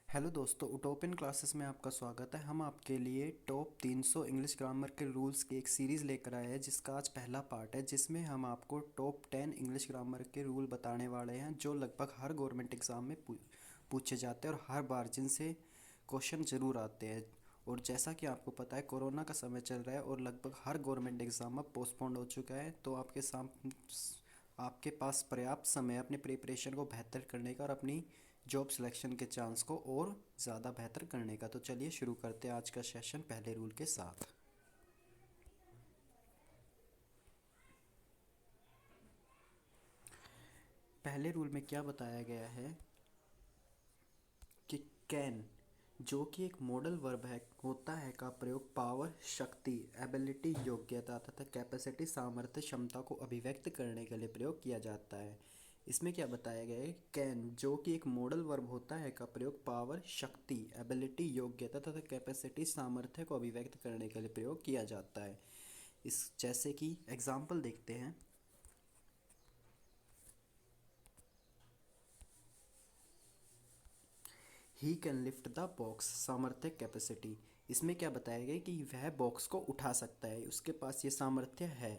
Hello दोस्तों, उटोपियन classes में आपका स्वागत है। हम आपके लिए टॉप 300 इंग्लिश ग्रामर के रूल्स की एक सीरीज़ लेकर आए हैं, जिसका आज पहला पार्ट है, जिसमें हम आपको टॉप 10 इंग्लिश ग्रामर के रूल बताने वाले हैं, जो लगभग हर गवर्नमेंट एग्ज़ाम में पूछे जाते हैं और हर बार जिनसे क्वेश्चन ज़रूर आते हैं। और जैसा कि आपको पता है, कोरोना का समय चल रहा है और लगभग हर गवर्नमेंट एग्ज़ाम अब पोस्टपोन्ड हो चुका है, तो आपके पास पर्याप्त समय है अपने प्रिपरेशन को बेहतर करने का और अपनी जॉब सिलेक्शन के चांस को और ज़्यादा बेहतर करने का। तो चलिए शुरू करते हैं आज का सेशन पहले रूल के साथ। पहले रूल में क्या बताया गया है कि कैन, जो कि एक मॉडल वर्ब है, होता है का प्रयोग पावर शक्ति, एबिलिटी योग्यता तथा कैपेसिटी सामर्थ्य क्षमता को अभिव्यक्त करने के लिए प्रयोग किया जाता है। इसमें क्या बताया गया है, कैन जो कि एक मॉडल वर्ब होता है का प्रयोग पावर शक्ति, एबिलिटी योग्यता तथा कैपेसिटी सामर्थ्य को अभिव्यक्त करने के लिए प्रयोग किया जाता है। इस जैसे कि एग्जाम्पल देखते हैं। He can lift the box, सामर्थ्य कैपेसिटी। इसमें क्या बताया गया कि वह बॉक्स को उठा सकता है, उसके पास ये सामर्थ्य है,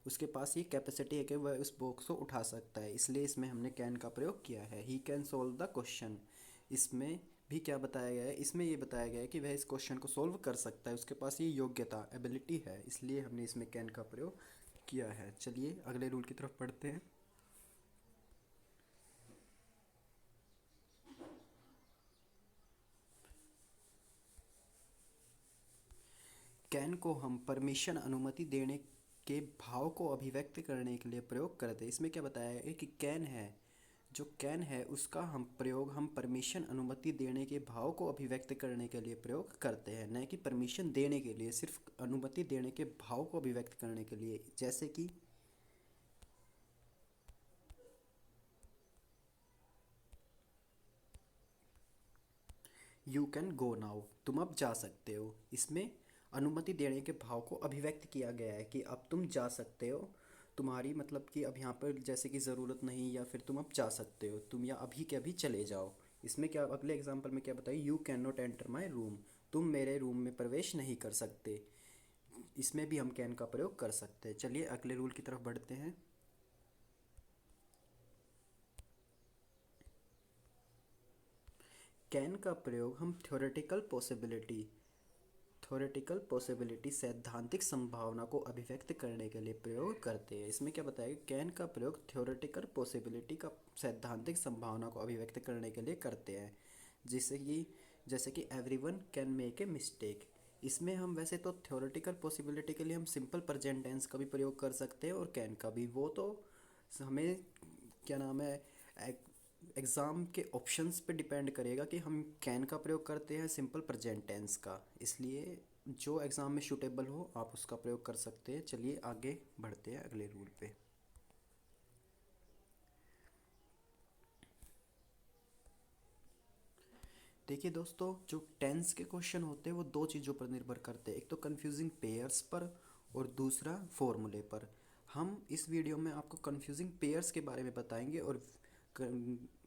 उसके पास ये कैपेसिटी है कि वह उस बॉक्स को उठा सकता है, इसलिए इसमें हमने कैन का प्रयोग किया है। He can solve the question, इसमें भी क्या बताया गया है, इसमें ये बताया गया है कि वह इस क्वेश्चन को सोल्व कर सकता है, उसके पास ये योग्यता एबिलिटी है, इसलिए हमने इसमें कैन का प्रयोग किया है। चलिए अगले रूल की तरफ पढ़ते हैं। कैन को हम परमिशन, अनुमति देने के भाव को अभिव्यक्त करने के लिए प्रयोग करते हैं। इसमें क्या बताया है कि कैन है, जो कैन है उसका हम परमिशन, अनुमति देने के भाव को अभिव्यक्त करने के लिए प्रयोग करते हैं, न कि परमिशन देने के लिए, सिर्फ अनुमति देने के भाव को अभिव्यक्त करने के लिए। जैसे कि यू कैन गो नाउ, तुम अब जा सकते हो। इसमें अनुमति देने के भाव को अभिव्यक्त किया गया है कि अब तुम जा सकते हो, तुम्हारी मतलब कि अब यहाँ पर जैसे कि ज़रूरत नहीं, या फिर तुम अब जा सकते हो, तुम या अभी के अभी चले जाओ। इसमें क्या अगले एग्जांपल में क्या बताइए, you can not enter my room, तुम मेरे रूम में प्रवेश नहीं कर सकते। इसमें भी हम कैन का प्रयोग कर सकते हैं। चलिए अगले रूल की तरफ बढ़ते हैं। कैन का प्रयोग हम थ्योरेटिकल पॉसिबिलिटी सैद्धांतिक संभावना को अभिव्यक्त करने के लिए प्रयोग करते हैं। इसमें क्या बताया, कैन का प्रयोग थ्योरेटिकल पॉसिबिलिटी का सैद्धांतिक संभावना को अभिव्यक्त करने के लिए करते हैं। जैसे कि everyone can make a mistake. इसमें हम वैसे तो थ्योरेटिकल पॉसिबिलिटी के लिए हम सिंपल प्रेजेंट टेंस का भी प्रयोग कर सकते हैं और कैन का भी, वो तो हमें क्या नाम है, एग्ज़ाम के ऑप्शंस पे डिपेंड करेगा कि हम कैन का प्रयोग करते हैं सिंपल प्रेजेंट टेंस का, इसलिए जो एग्ज़ाम में सूटेबल हो आप उसका प्रयोग कर सकते हैं। चलिए आगे बढ़ते हैं अगले रूल पे। देखिए दोस्तों, जो टेंस के क्वेश्चन होते हैं वो दो चीज़ों पर निर्भर करते हैं, एक तो कन्फ्यूजिंग पेयर्स पर और दूसरा फॉर्मूले पर। हम इस वीडियो में आपको कन्फ्यूजिंग पेयर्स के बारे में बताएंगे और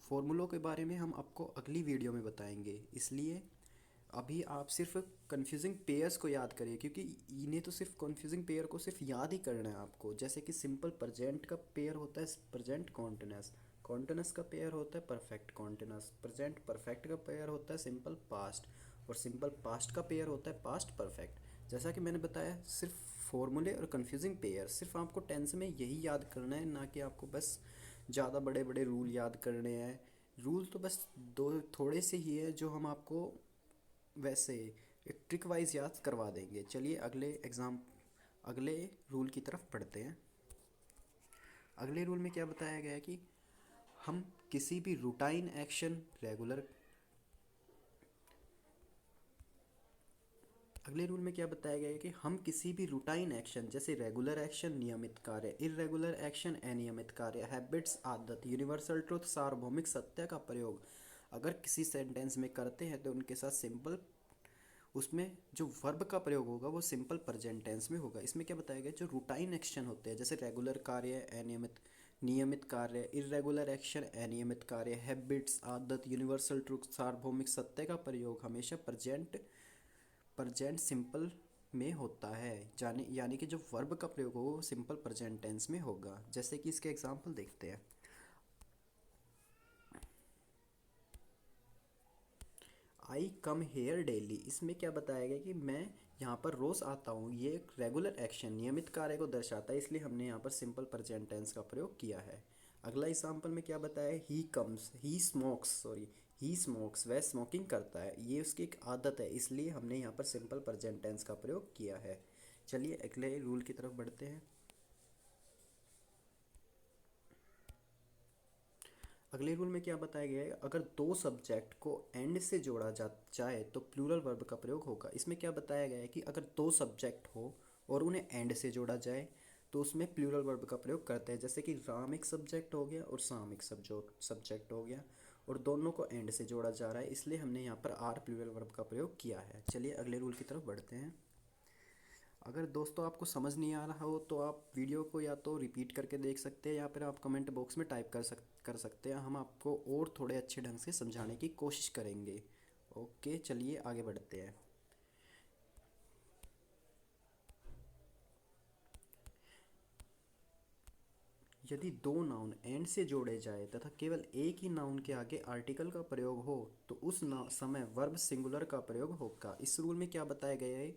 फॉर्मूलों के बारे में हम आपको अगली वीडियो में बताएंगे। इसलिए अभी आप सिर्फ कन्फ्यूजिंग पेयर्स को याद करिए, क्योंकि इन्हें तो सिर्फ कन्फ्यूजिंग पेयर को सिर्फ याद ही करना है आपको। जैसे कि सिंपल प्रेजेंट का पेयर होता है प्रेजेंट कॉन्टिन्यूस, कॉन्टिन्यूस का पेयर होता है परफेक्ट कॉन्टिन्यूस, प्रेजेंट परफेक्ट का पेयर होता है सिंपल पास्ट, और सिंपल पास्ट का पेयर होता है पास्ट परफेक्ट। जैसा कि मैंने बताया, सिर्फ फॉर्मूले और कन्फ्यूजिंग पेयर सिर्फ आपको टेंस में यही याद करना है, ना कि आपको बस ज़्यादा बड़े बड़े रूल याद करने हैं। रूल तो बस दो थोड़े से ही है जो हम आपको वैसे एक ट्रिक वाइज याद करवा देंगे। चलिए अगले रूल की तरफ बढ़ते हैं। अगले रूल में क्या बताया गया है कि हम किसी भी रूटाइन एक्शन रेगुलर अगले रूल में क्या बताया गया है कि हम किसी भी रूटाइन एक्शन जैसे रेगुलर एक्शन नियमित कार्य, इरेगुलर एक्शन अनियमित कार्य, हैबिट्स आदत, यूनिवर्सल ट्रुथ सार्वभौमिक सत्य का प्रयोग अगर किसी सेंटेंस में करते हैं तो उनके साथ सिंपल, उसमें जो वर्ब का प्रयोग होगा वो सिंपल प्रेजेंट टेंस में होगा। इसमें क्या बताया गया, जो रूटाइन एक्शन होते हैं जैसे रेगुलर कार्य, अनियमित नियमित कार्य, इरेगुलर एक्शन, अनियमित कार्य, हैबिट्स, आदत, यूनिवर्सल ट्रुथ, सार्वभौमिक सत्य का प्रयोग हमेशा प्रेजेंट सिंपल में होता है। यानी कि जो वर्ब का प्रयोग होगा वो सिंपल प्रेजेंट टेंस में होगा। जैसे कि इसके एग्जाम्पल देखते हैं। आई कम हेयर डेली, इसमें क्या बताया गया कि मैं यहाँ पर रोज़ आता हूँ। ये एक रेगुलर एक्शन, नियमित कार्य को दर्शाता है, इसलिए हमने यहाँ पर सिंपल प्रेजेंट टेंस का प्रयोग किया है। अगला एग्जाम्पल में क्या बताया, ही स्मोक्स, वह स्मोकिंग करता है, ये उसकी एक आदत है, इसलिए हमने यहाँ पर सिंपल प्रेजेंट टेंस का प्रयोग किया है। चलिए अगले रूल की तरफ बढ़ते हैं। अगले रूल में क्या बताया गया है, अगर दो सब्जेक्ट को एंड से जोड़ा जाए तो प्लूरल वर्ब का प्रयोग होगा। इसमें क्या बताया गया है कि अगर दो सब्जेक्ट हो और उन्हें एंड से जोड़ा जाए तो उसमें प्लूरल वर्ब का प्रयोग करते हैं। जैसे कि राम एक सब्जेक्ट हो गया और शाम एक सब्जेक्ट हो गया और दोनों को एंड से जोड़ा जा रहा है, इसलिए हमने यहाँ पर आर प्लूरल वर्ब का प्रयोग किया है। चलिए अगले रूल की तरफ बढ़ते हैं। अगर दोस्तों आपको समझ नहीं आ रहा हो तो आप वीडियो को या तो रिपीट करके देख सकते हैं या फिर आप कमेंट बॉक्स में टाइप कर सकते हैं। हम आपको और थोड़े अच्छे ढंग से समझाने की कोशिश करेंगे। ओके, चलिए आगे बढ़ते हैं। यदि दो नाउन एंड से जोड़े जाए तथा केवल एक ही नाउन के आगे आर्टिकल का प्रयोग हो तो उस समय वर्ब सिंगुलर का प्रयोग होगा। इस रूल में क्या बताया गया है,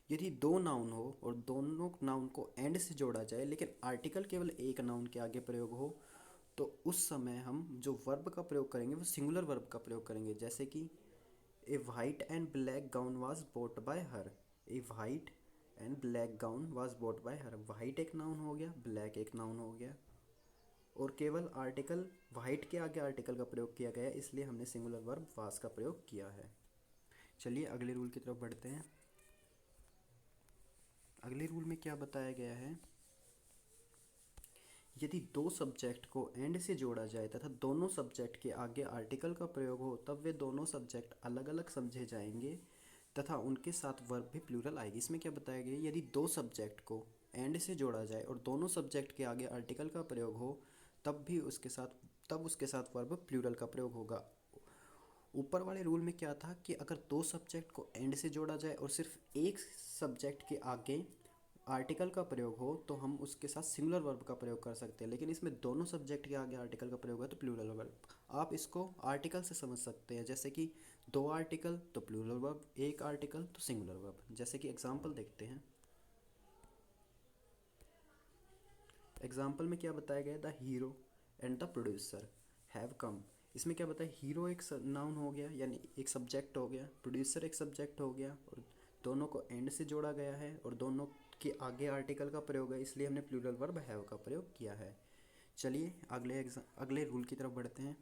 यदि दो नाउन हो और दोनों नाउन को एंड से जोड़ा जाए लेकिन आर्टिकल केवल एक नाउन के आगे प्रयोग हो तो उस समय हम जो वर्ब का प्रयोग करेंगे वो सिंगुलर वर्ब का प्रयोग करेंगे। जैसे कि a white and black gown was bought by her, a white and black gown was bought by her, white एक नाउन हो गया, ब्लैक एक नाउन हो गया और केवल आर्टिकल वाइट के आगे आर्टिकल का प्रयोग किया गया, इसलिए हमने सिंगुलर वर्ब वाज का प्रयोग किया है। चलिए अगले रूल की तरफ बढ़ते हैं। अगले रूल में क्या बताया गया है, यदि दो सब्जेक्ट को एंड से जोड़ा जाए तथा दोनों सब्जेक्ट के आगे आर्टिकल का प्रयोग हो तब वे दोनों सब्जेक्ट अलग अलग समझे जाएंगे तथा उनके साथ वर्ब भी प्लूरल आएगी। इसमें क्या बताया गया, यदि दो सब्जेक्ट को एंड से जोड़ा जाए और दोनों सब्जेक्ट के आगे आर्टिकल का प्रयोग हो तब उसके साथ वर्ब प्लूरल का प्रयोग होगा। ऊपर वाले रूल में क्या था कि अगर दो सब्जेक्ट को एंड से जोड़ा जाए और सिर्फ एक सब्जेक्ट के आगे आर्टिकल का प्रयोग हो तो हम उसके साथ सिंगुलर वर्ब का प्रयोग कर सकते हैं, लेकिन इसमें दोनों सब्जेक्ट के आगे आर्टिकल का प्रयोग है तो प्लूरल वर्ब। आप इसको आर्टिकल से समझ सकते हैं, जैसे कि दो आर्टिकल तो प्लूरल वर्ब, एक आर्टिकल तो सिंगुलर वर्ब। जैसे कि एग्जाम्पल देखते हैं। एग्जाम्पल में क्या बताया गया, the hero and the producer have come. इसमें क्या बताया, हीरो एक नाउन हो गया यानी एक सब्जेक्ट हो गया, प्रोड्यूसर एक सब्जेक्ट हो गया और दोनों को एंड से जोड़ा गया है और दोनों के आगे आर्टिकल का प्रयोग है, इसलिए हमने प्लूरल वर्ब हैव का प्रयोग किया है। चलिए अगले रूल की तरफ बढ़ते हैं।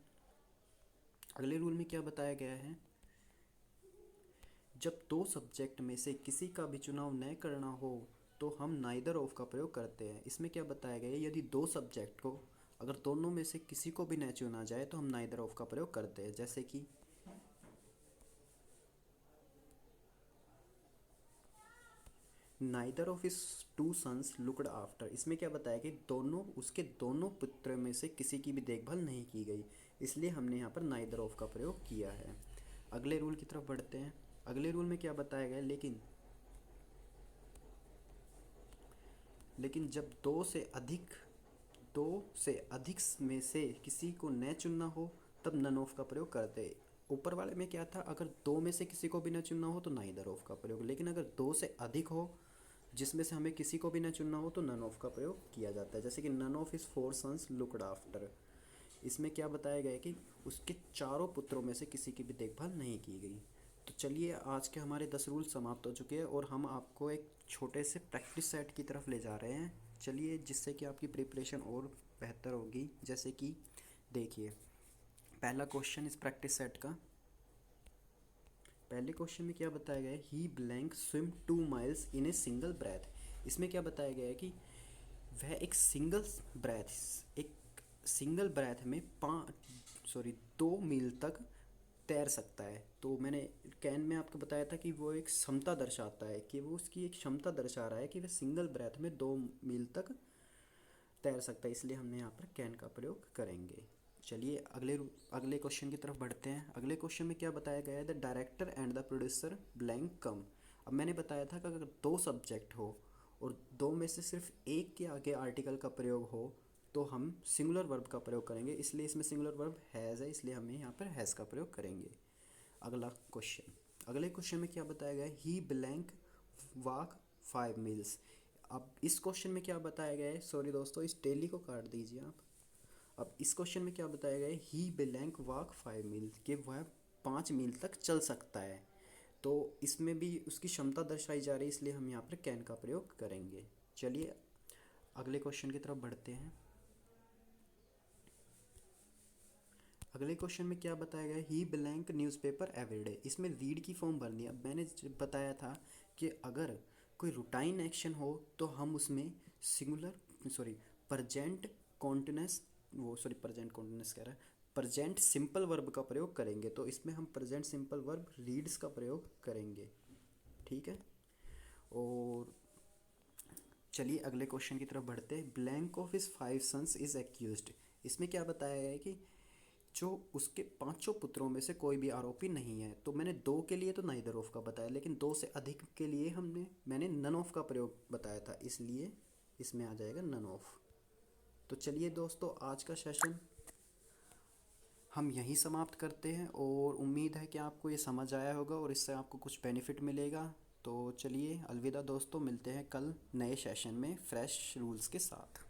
अगले रूल में क्या बताया गया है, जब दो सब्जेक्ट में से किसी का भी चुनाव न करना हो तो हम नाइदर ऑफ का प्रयोग करते हैं। इसमें क्या बताया गया है, यदि दो सब्जेक्ट को अगर दोनों में से किसी को भी न चुना जाए तो हम नाइदर ऑफ का प्रयोग करते हैं। जैसे कि neither of his two sons looked after. इसमें क्या बताया कि उसके दोनों पुत्र में से किसी की भी देखभाल नहीं की गई, इसलिए हमने यहाँ पर नाइदर ऑफ का प्रयोग किया है। अगले रूल की तरफ बढ़ते हैं। अगले रूल में क्या बताया गया, लेकिन जब दो से अधिक में से किसी को न चुनना हो तब नन ऑफ का प्रयोग करते हैं। ऊपर वाले में क्या था, अगर दो में से किसी को भी न चुनना हो तो नाइदर ऑफ का प्रयोग, लेकिन अगर दो से अधिक हो जिसमें से हमें किसी को भी न चुनना हो तो नन ऑफ का प्रयोग किया जाता है। जैसे कि none of his four sons looked after. इसमें क्या बताया गया है कि उसके चारों पुत्रों में से किसी की भी देखभाल नहीं की गई। तो चलिए आज के हमारे 10 रूल समाप्त हो चुके हैं और हम आपको एक छोटे से प्रैक्टिस सेट की तरफ ले जा रहे हैं। चलिए, जिससे कि आपकी प्रिपरेशन और बेहतर होगी। जैसे कि देखिए, पहला क्वेश्चन इस प्रैक्टिस सेट का, पहले क्वेश्चन में क्या बताया गया है, he blank swim 2 miles in a single breath. इसमें क्या बताया गया है कि वह एक सिंगल ब्रेथ में 2 मील तक तैर सकता है। तो मैंने कैन में आपको बताया था कि वो एक क्षमता दर्शाता है, कि वो उसकी एक क्षमता दर्शा रहा है कि वह सिंगल ब्रेथ में 2 मील तक तैर सकता है, इसलिए हमने यहाँ पर कैन का प्रयोग करेंगे। चलिए अगले क्वेश्चन की तरफ बढ़ते हैं। अगले क्वेश्चन में क्या बताया गया है, the director and the producer blank come. अब मैंने बताया था कि अगर दो सब्जेक्ट हो और दो में से सिर्फ एक के आगे आर्टिकल का प्रयोग हो तो हम सिंगुलर वर्ब का प्रयोग करेंगे, इसलिए इसमें सिंगुलर वर्ब हैज़ है, इसलिए हमें यहाँ पर हैज़ का प्रयोग करेंगे। अगले क्वेश्चन में क्या बताया गया है, ही ब्लैंक वॉक 5 मील्स। अब इस क्वेश्चन में क्या बताया गया है, सॉरी दोस्तों इस टेली को काट दीजिए आप। अब इस क्वेश्चन में क्या बताया गया है, ही ब्लैंक वॉक 5 मील, कि वह 5 मील तक चल सकता है। तो इसमें भी उसकी क्षमता दर्शाई जा रही है, इसलिए हम यहाँ पर कैन का प्रयोग करेंगे। चलिए अगले क्वेश्चन की तरफ बढ़ते हैं। अगले क्वेश्चन में क्या बताया गया है, ही ब्लैंक न्यूज़पेपर एवरीडे। इसमें रीड की फॉर्म भरनी है। अब मैंने बताया था कि अगर कोई रूटाइन एक्शन हो तो हम उसमें प्रजेंट सिंपल वर्ब का प्रयोग करेंगे। तो इसमें हम प्रजेंट सिंपल वर्ब रीड्स का प्रयोग करेंगे, ठीक है। और चलिए अगले क्वेश्चन की तरफ बढ़ते हैं। Blank of his 5 sons is accused. इसमें क्या बताया गया है कि जो उसके 5 पुत्रों में से कोई भी आरोपी नहीं है। तो मैंने 2 के लिए तो नाइदर ऑफ का बताया, लेकिन 2 से अधिक के लिए मैंने नन ऑफ का प्रयोग बताया था, इसलिए इसमें आ जाएगा नन ऑफ। तो चलिए दोस्तों आज का सेशन हम यहीं समाप्त करते हैं और उम्मीद है कि आपको ये समझ आया होगा और इससे आपको कुछ बेनिफिट मिलेगा। तो चलिए अलविदा दोस्तों, मिलते हैं कल नए सेशन में फ्रेश रूल्स के साथ।